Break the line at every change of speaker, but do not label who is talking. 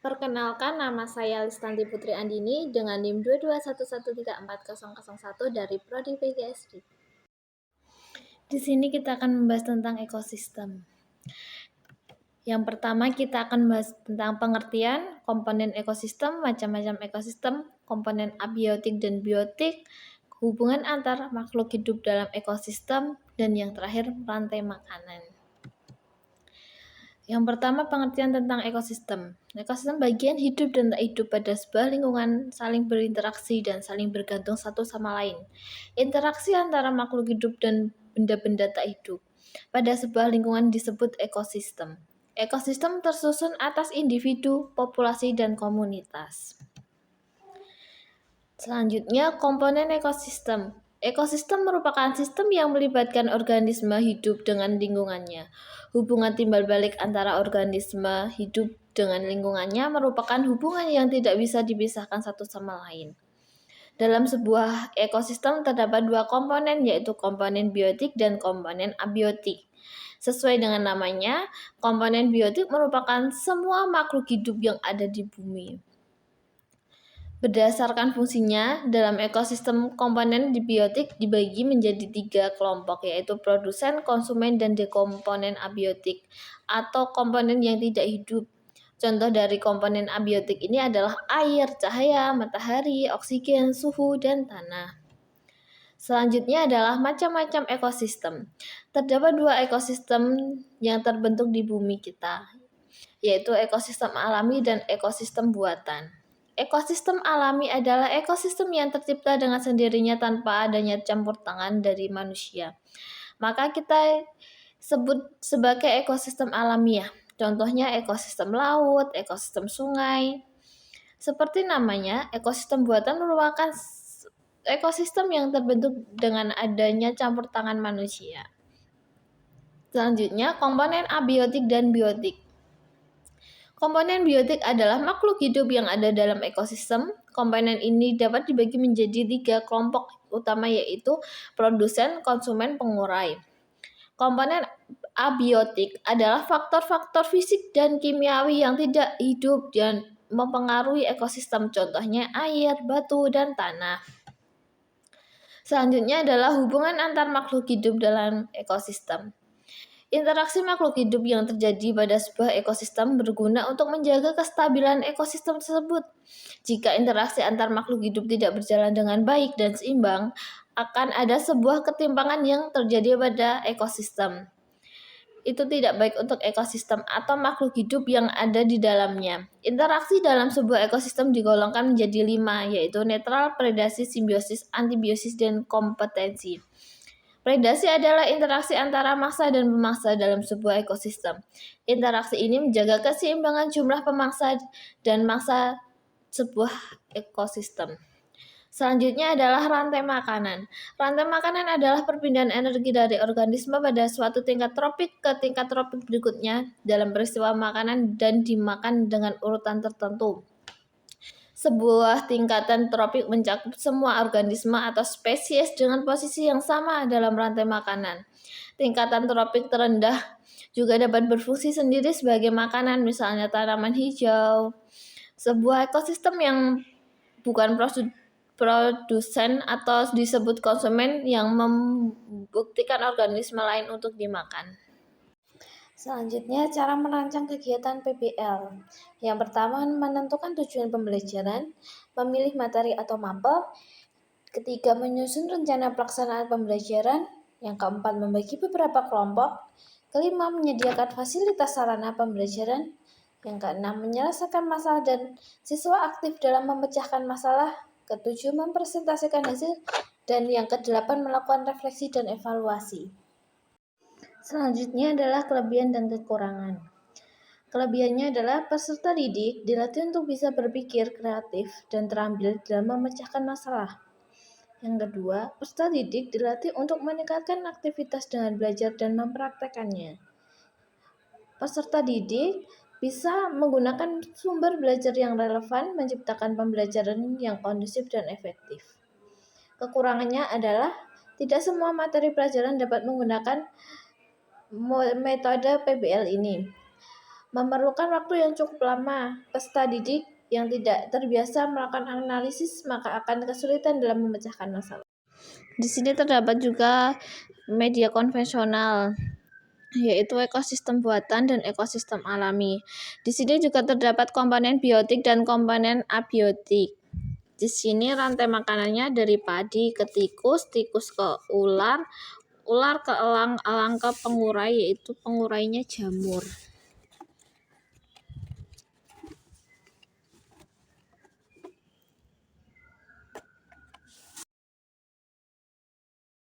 Perkenalkan, nama saya Listanti Putri Andini dengan NIM 221134001 dari Prodi PGSD. Di sini kita akan membahas tentang ekosistem. Yang pertama kita akan membahas tentang pengertian, komponen ekosistem, macam-macam ekosistem, komponen abiotik dan biotik, hubungan antar makhluk hidup dalam ekosistem, dan yang terakhir rantai makanan. Yang pertama, pengertian tentang ekosistem. Ekosistem bagian hidup dan tak hidup pada sebuah lingkungan saling berinteraksi dan saling bergantung satu sama lain. Interaksi antara makhluk hidup dan benda-benda tak hidup pada sebuah lingkungan disebut ekosistem. Ekosistem tersusun atas individu, populasi, dan komunitas. Selanjutnya, komponen ekosistem. Ekosistem merupakan sistem yang melibatkan organisme hidup dengan lingkungannya. Hubungan timbal balik antara organisme hidup dengan lingkungannya merupakan hubungan yang tidak bisa dipisahkan satu sama lain. Dalam sebuah ekosistem terdapat dua komponen, yaitu komponen biotik dan komponen abiotik. Sesuai dengan namanya, komponen biotik merupakan semua makhluk hidup yang ada di bumi. Berdasarkan fungsinya, dalam ekosistem komponen biotik dibagi menjadi 3 kelompok, yaitu produsen, konsumen, dan dekomponen abiotik atau komponen yang tidak hidup. Contoh dari komponen abiotik ini adalah air, cahaya, matahari, oksigen, suhu, dan tanah. Selanjutnya adalah macam-macam ekosistem. Terdapat 2 ekosistem yang terbentuk di bumi kita, yaitu ekosistem alami dan ekosistem buatan. Ekosistem alami adalah ekosistem yang tercipta dengan sendirinya tanpa adanya campur tangan dari manusia. Maka kita sebut sebagai ekosistem alamiah. Contohnya ekosistem laut, ekosistem sungai. Seperti namanya, ekosistem buatan merupakan ekosistem yang terbentuk dengan adanya campur tangan manusia. Selanjutnya, komponen abiotik dan biotik. Komponen biotik adalah makhluk hidup yang ada dalam ekosistem. Komponen ini dapat dibagi menjadi 3 kelompok utama, yaitu produsen, konsumen, pengurai. Komponen abiotik adalah faktor-faktor fisik dan kimiawi yang tidak hidup dan mempengaruhi ekosistem, contohnya air, batu, dan tanah. Selanjutnya adalah hubungan antar makhluk hidup dalam ekosistem. Interaksi makhluk hidup yang terjadi pada sebuah ekosistem berguna untuk menjaga kestabilan ekosistem tersebut. Jika interaksi antar makhluk hidup tidak berjalan dengan baik dan seimbang, akan ada sebuah ketimpangan yang terjadi pada ekosistem. Itu tidak baik untuk ekosistem atau makhluk hidup yang ada di dalamnya. Interaksi dalam sebuah ekosistem digolongkan menjadi 5, yaitu netral, predasi, simbiosis, antibiosis, dan kompetensi. Predasi adalah interaksi antara mangsa dan pemangsa dalam sebuah ekosistem. Interaksi ini menjaga keseimbangan jumlah pemangsa dan mangsa sebuah ekosistem. Selanjutnya adalah rantai makanan. Rantai makanan adalah perpindahan energi dari organisme pada suatu tingkat tropik ke tingkat tropik berikutnya dalam peristiwa makanan dan dimakan dengan urutan tertentu. Sebuah tingkatan tropik mencakup semua organisme atau spesies dengan posisi yang sama dalam rantai makanan. Tingkatan tropik terendah juga dapat berfungsi sendiri sebagai makanan, misalnya tanaman hijau. Sebuah ekosistem yang bukan produsen atau disebut konsumen yang membuktikan organisme lain untuk dimakan. Selanjutnya, cara merancang kegiatan PBL. Yang pertama, menentukan tujuan pembelajaran, memilih materi atau mapel. Ketiga, menyusun rencana pelaksanaan pembelajaran. Yang keempat, membagi beberapa kelompok. Kelima, menyediakan fasilitas sarana pembelajaran. Yang keenam, menyelesaikan masalah dan siswa aktif dalam memecahkan masalah. Ketujuh, mempresentasikan hasil. Dan yang kedelapan, melakukan refleksi dan evaluasi. Selanjutnya adalah kelebihan dan kekurangan. Kelebihannya adalah peserta didik dilatih untuk bisa berpikir kreatif dan terampil dalam memecahkan masalah. Yang kedua, peserta didik dilatih untuk meningkatkan aktivitas dengan belajar dan mempraktekannya. Peserta didik bisa menggunakan sumber belajar yang relevan, menciptakan pembelajaran yang kondusif dan efektif. Kekurangannya adalah tidak semua materi pelajaran dapat menggunakan metode PBL ini. memerlukan waktu yang cukup lama. Peserta didik yang tidak terbiasa melakukan analisis maka akan kesulitan dalam memecahkan masalah. Di sini terdapat juga media konvensional, yaitu ekosistem buatan dan ekosistem alami. Di sini juga terdapat komponen biotik dan komponen abiotik. Di sini rantai makanannya dari padi ke tikus, tikus ke ular, ular ke elang, elang ke pengurai, yaitu pengurainya jamur.